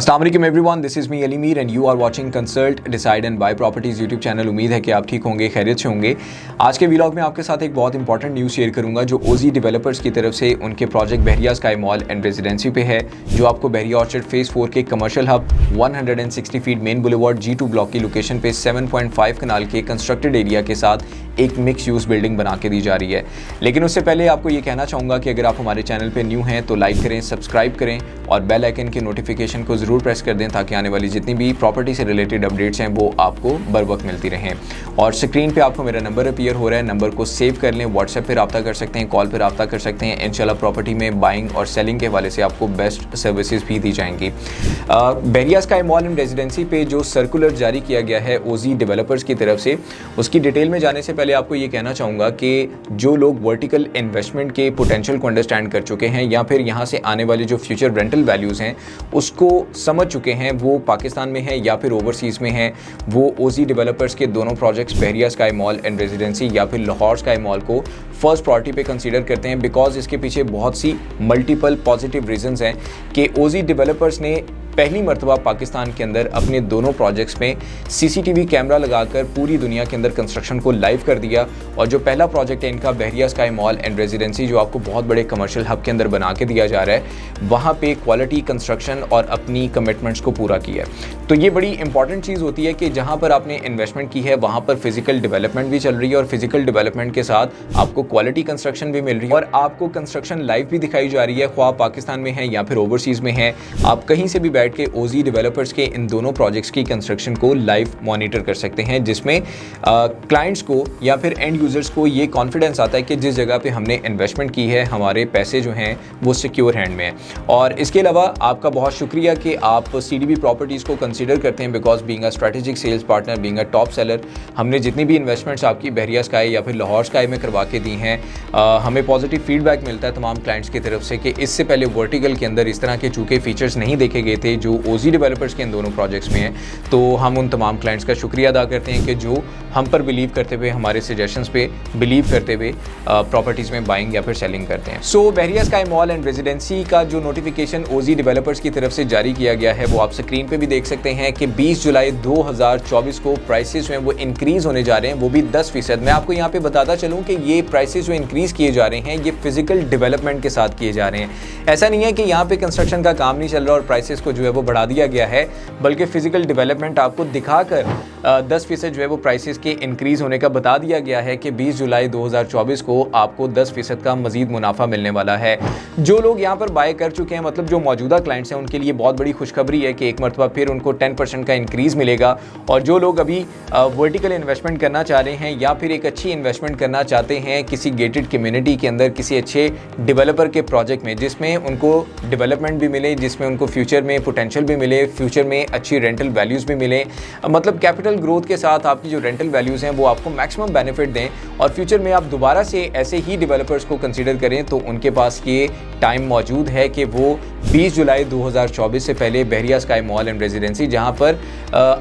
अस्सलाम वालेकुम everyone, this is me Ali Mir and you are watching consult decide and buy properties YouTube channel. उम्मीद है कि आप ठीक होंगे, खैरियत से होंगे। आज के व्लॉग में आपके साथ एक बहुत इंपॉर्टेंट न्यूज़ शेयर करूंगा जो ओजी डेवलपर्स की तरफ से उनके project Bahria sky mall and residency पे है, जो आपको बहरिया ऑर्चर्ड फेज़ 4 के commercial hub 160 feet main boulevard G2 block की लोकेशन पे 7.5 कनाल के कंस्ट्रक्टेड एरिया के साथ एक मिक्स यूज़ बिल्डिंग बना के दी जा रही है। लेकिन उससे पहले आपको ये कहना चाहूँगा कि अगर आप हमारे चैनल पे न्यू हैं तो लाइक करें, सब्सक्राइब करें और बेल आइकन की नोटिफिकेशन को ज़रूर प्रेस कर दें ताकि आने वाली जितनी भी प्रॉपर्टी से रिलेटेड अपडेट्स हैं वो आपको बर वक्त मिलती रहें। और स्क्रीन पे आपको मेरा नंबर अपीयर हो रहा है, नंबर को सेव कर लें। व्हाट्सएप पर रब्ता कर सकते हैं, कॉल पर रब्ता कर सकते हैं। इंशाल्लाह प्रॉपर्टी में बाइंग और सेलिंग के हवाले से आपको बेस्ट सर्विसेज भी दी जाएंगी। बहरिया स्काई मॉल एंड रेजिडेंसी पे जो सर्कुलर जारी किया गया है ओजी डेवलपर्स की तरफ से, उसकी डिटेल में जाने से पहले आपको ये कहना चाहूँगा कि जो लोग वर्टिकल इन्वेस्टमेंट के पोटेंशियल को अंडरस्टैंड कर चुके हैं या फिर यहाँ से आने वाले जो फ्यूचर रेंटल वैल्यूज़ हैं उसको समझ चुके हैं, वो पाकिस्तान में है या फिर ओवरसीज़ में है, वो ओजी डेवलपर्स के दोनों projects Bahria sky mall and residency या फिर लाहौर स्काई मॉल को फर्स्ट प्रायोरिटी पे कंसीडर करते हैं। बिकॉज इसके पीछे बहुत सी मल्टीपल पॉजिटिव रीजंस हैं कि ओजी डेवलपर्स ने पहली मरतबा पाकिस्तान के अंदर अपने दोनों प्रोजेक्ट्स में सीसीटीवी कैमरा लगाकर पूरी दुनिया के अंदर कंस्ट्रक्शन को लाइव कर दिया। और जो पहला प्रोजेक्ट है इनका बहरिया स्काई मॉल एंड रेजिडेंसी, जो आपको बहुत बड़े कमर्शियल हब के अंदर बना के दिया जा रहा है, वहाँ पे क्वालिटी कंस्ट्रक्शन और अपनी कमिटमेंट्स को पूरा किया है। तो ये बड़ी इंपॉर्टेंट चीज़ होती है कि जहाँ पर आपने इन्वेस्टमेंट की है वहाँ पर फिजिकल डेवलपमेंट भी चल रही है और फिजिकल डेवलपमेंट के साथ आपको क्वालिटी कंस्ट्रक्शन भी मिल रही है और आपको कंस्ट्रक्शन लाइव भी दिखाई जा रही है, ख्वाह पाकिस्तान में है या फिर ओवरसीज़ में है। आप कहीं से भी बैठ के ओजी डेवलपर्स के इन दोनों प्रोजेक्ट्स की कंस्ट्रक्शन को लाइव मॉनिटर कर सकते हैं, जिसमें क्लाइंट्स को या फिर एंड यूजर्स को ये कॉन्फिडेंस आता है कि जिस जगह पे हमने इन्वेस्टमेंट की है हमारे पैसे जो हैं वो सिक्योर हैंड में हैं। और इसके अलावा आपका बहुत शुक्रिया कि आप सीडीबी प्रॉपर्टीज़ को कंसीडर करते हैं, because being a strategic sales partner, being a top seller, हमने जितनी भी इन्वेस्टमेंट्स आपकी बहरिया स्काई या फिर लाहौर स्काई में करवा के दी हैं, हमें पॉजिटिव फीडबैक मिलता है तमाम क्लाइंट्स की तरफ से कि इससे पहले वर्टिकल के अंदर इस तरह के चूँकि फीचर्स नहीं देखे गए थे जो ओजी डेवलपर्स के इन दोनों प्रोजेक्ट्स में हैं। तो हम उन तमाम क्लाइंट्स का शुक्रिया अदा करते हैं कि जो हम पर बिलीव करते हुए, हमारे सजेशंस पे बिलीव करते हुए प्रॉपर्टीज़ में बाइंग या फिर सेलिंग करते हैं। सो बहरिया स्काई मॉल एंड रेजिडेंसी का जो नोटिफिकेशन ओजी डेवलपर्स की तरफ से जारी किया गया है वो आप स्क्रीन पे भी देख सकते हैं कि 20 जुलाई 2024 को प्राइसेस में वो इंक्रीज होने जा रहे हैं, वो भी 10%। मैं आपको यहाँ पे बताता चलूँ कि ये प्राइसेस जो इंक्रीज किए जा रहे हैं ये फिजिकल डेवलपमेंट के साथ किए जा रहे हैं। ऐसा नहीं है कि यहाँ पे कंस्ट्रक्शन का काम नहीं चल रहा और प्राइसेस को जो है वो बढ़ा दिया गया है, बल्कि फिजिकल डेवलपमेंट आपको दिखाकर 10% जो है वो प्राइसेस के इंक्रीज़ होने का बता दिया गया है कि 20 जुलाई 2024 को आपको 10% का मज़ीद मुनाफा मिलने वाला है। जो लोग यहाँ पर बाय कर चुके हैं, मतलब जो मौजूदा क्लाइंट्स हैं, उनके लिए बहुत बड़ी खुशखबरी है कि एक मरतबा फिर उनको 10% का इंक्रीज़ मिलेगा। और जो लोग अभी वर्टिकल इन्वेस्टमेंट करना चाह रहे हैं या फिर एक अच्छी इन्वेस्टमेंट करना चाहते हैं किसी गेटेड कम्युनिटी के अंदर, किसी अच्छे डेवलपर के प्रोजेक्ट में जिसमें उनको डेवलपमेंट भी मिले, जिसमें उनको फ्यूचर में पोटेंशियल भी मिले, फ्यूचर में अच्छी रेंटल वैल्यूज़ भी मिले, मतलब कैपिटल ग्रोथ के साथ आपकी जो रेंटल वैल्यूज़ हैं वो आपको मैक्सिमम बेनिफिट दें और फ्यूचर में आप दोबारा से ऐसे ही डेवलपर्स को कंसीडर करें, तो उनके पास ये टाइम मौजूद है कि वो 20 जुलाई 2024 से पहले बहरिया स्काई मॉल एंड रेजिडेंसी, जहां पर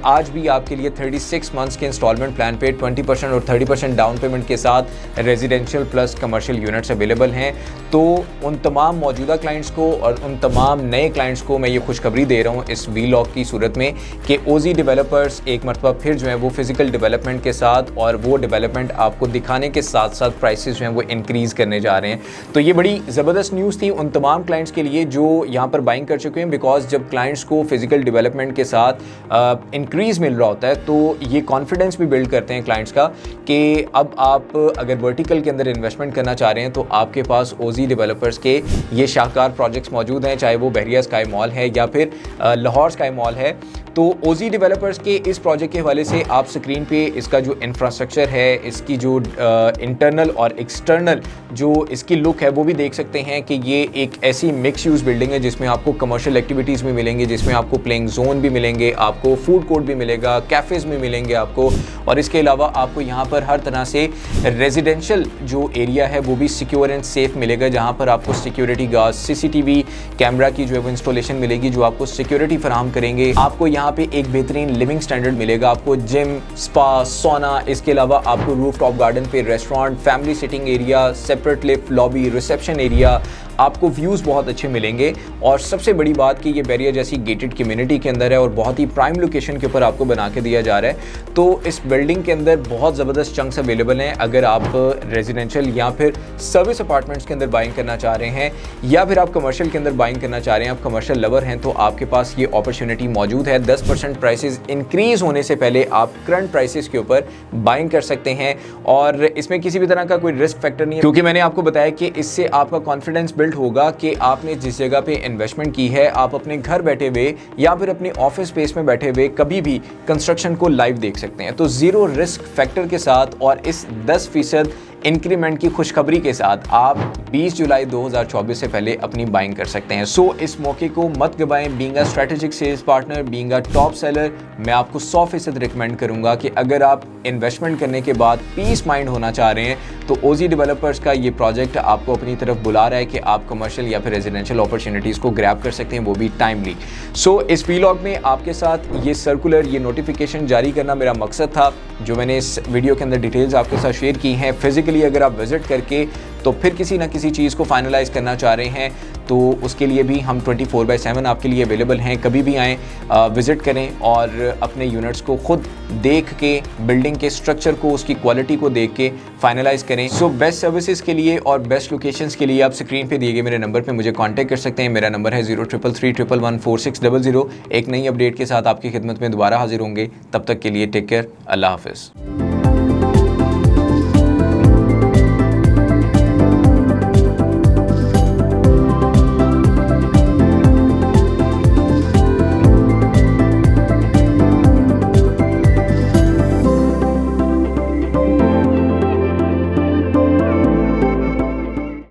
आज भी आपके लिए 36 मंथ्स के इंस्टॉलमेंट प्लान पे 20% और 30% डाउन पेमेंट के साथ residential plus commercial units available हैं। तो उन तमाम मौजूदा क्लाइंट्स को और उन तमाम नए क्लाइंट्स को मैं ये खुशखबरी दे रहा हूँ इस वीलॉग की सूरत में कि ओजी डेवलपर्स एक मरतबा फिर जो है वो फिजिकल डेवलपमेंट के साथ और वो डेवलपमेंट आपको दिखाने के साथ साथ प्राइसेस जो हैं वो इंक्रीज़ करने जा रहे हैं। तो ये बड़ी ज़बरदस्त न्यूज़ थी उन तमाम क्लाइंट्स के लिए जो यहाँ पर बाइंग कर चुके हैं, बिकॉज जब क्लाइंट्स को फिजिकल डेवलपमेंट के साथ इंक्रीज़ मिल रहा होता है तो ये कॉन्फिडेंस भी बिल्ड करते हैं क्लाइंट्स का कि अब आप अगर वर्टिकल के अंदर इन्वेस्टमेंट करना चाह रहे हैं तो आपके पास ओजी डेवलपर्स के ये शाहकार प्रोजेक्ट्स मौजूद हैं, चाहे वो बहरिया स्काई मॉल है या फिर लाहौर स्काई मॉल है। तो ओजी डेवलपर्स के इस प्रोजेक्ट के हवाले से आप स्क्रीन पे इसका जो इंफ्रास्ट्रक्चर है, इसकी जो इंटरनल और एक्सटर्नल जो इसकी लुक है वो भी देख सकते हैं कि ये एक ऐसी मिक्स यूज़ बिल्डिंग है जिसमें आपको कमर्शियल एक्टिविटीज़ भी मिलेंगे, जिसमें आपको प्लेइंग जोन भी मिलेंगे, आपको फूड कोर्ट भी मिलेगा, कैफ़ेज़ भी मिलेंगे आपको, और इसके अलावा आपको यहाँ पर हर तरह से रेजिडेंशियल जो एरिया है वो भी सिक्योर एंड सेफ मिलेगा, जहाँ पर आपको सिक्योरिटी गार्ड, सीसीटीवी कैमरा की जो है वो इंस्टॉलेशन मिलेगी जो आपको सिक्योरिटी फराहम करेंगे। आपको यहाँ पे एक बेहतरीन लिविंग स्टैंडर्ड मिलेगा, आपको जिम, स्पा, सोना, इसके अलावा आपको रूफ टॉप गार्डन पे restaurant, family sitting area, separate lift, lobby, reception area, आपको व्यूज़ बहुत अच्छे मिलेंगे और सबसे बड़ी बात कि ये बैरिया जैसी गेटेड कम्युनिटी के अंदर है और बहुत ही प्राइम लोकेशन के ऊपर आपको बना के दिया जा रहा है। तो इस बिल्डिंग के अंदर बहुत ज़बरदस्त चंक्स अवेलेबल हैं। अगर आप रेजिडेंशियल या फिर सर्विस अपार्टमेंट्स के अंदर बाइंग करना चाह रहे हैं या फिर आप कमर्शियल के अंदर बाइंग करना चाह रहे हैं, आप कमर्शियल लवर हैं, तो आपके पास ये अपॉर्चुनिटी मौजूद है। 10% प्राइसेस इंक्रीज होने से पहले आप करंट प्राइसेस के ऊपर बाइंग कर सकते हैं और इसमें किसी भी तरह का कोई रिस्क फैक्टर नहीं है, क्योंकि मैंने आपको बताया कि इससे आपका कॉन्फिडेंस बिल्ड होगा कि आपने जिस जगह पे इन्वेस्टमेंट की है, आप अपने घर बैठे हुए या फिर अपने ऑफिस स्पेस में बैठे हुए कभी भी कंस्ट्रक्शन को लाइव देख सकते हैं। तो जीरो रिस्क फैक्टर के साथ और इस 10% इंक्रीमेंट की खुशखबरी के साथ आप 20 जुलाई 2024 से पहले अपनी बाइंग कर सकते हैं। सो इस मौके को मत गवाएं। Being a strategic sales partner, being a top seller, मैं आपको 100% रिकमेंड करूंगा कि अगर आप इन्वेस्टमेंट करने के बाद पीस माइंड होना चाह रहे हैं तो ओजी डेवलपर्स का ये प्रोजेक्ट आपको अपनी तरफ बुला रहा है कि आप कमर्शियल या फिर रेजिडेंशियल अपॉर्चुनिटीज़ को ग्रैब कर सकते हैं, वो भी टाइमली। सो इस वीलॉग में आपके साथ ये सर्कुलर, ये नोटिफिकेशन जारी करना मेरा मकसद था, जो मैंने इस वीडियो के अंदर डिटेल्स आपके साथ शेयर की हैं। फिजिकली अगर आप विजिट करके तो फिर किसी ना किसी चीज़ को फाइनलाइज करना चाह रहे हैं तो उसके लिए भी हम 24/7 आपके लिए अवेलेबल हैं। कभी भी आएँ, विज़िट करें और अपने यूनिट्स को खुद देख के, बिल्डिंग के स्ट्रक्चर को, उसकी क्वालिटी को देख के फाइनलाइज करें। सो बेस्ट सर्विसेज के लिए और बेस्ट लोकेशंस के लिए आप स्क्रीन पे दिए गए मेरे नंबर पे मुझे कांटेक्ट कर सकते हैं। मेरा नंबर है 0333114600। एक नई अपडेट के साथ आपकी खिदमत में दोबारा हाजिर होंगे। तब तक के लिए टेक केयर, अल्लाह हाफिज़।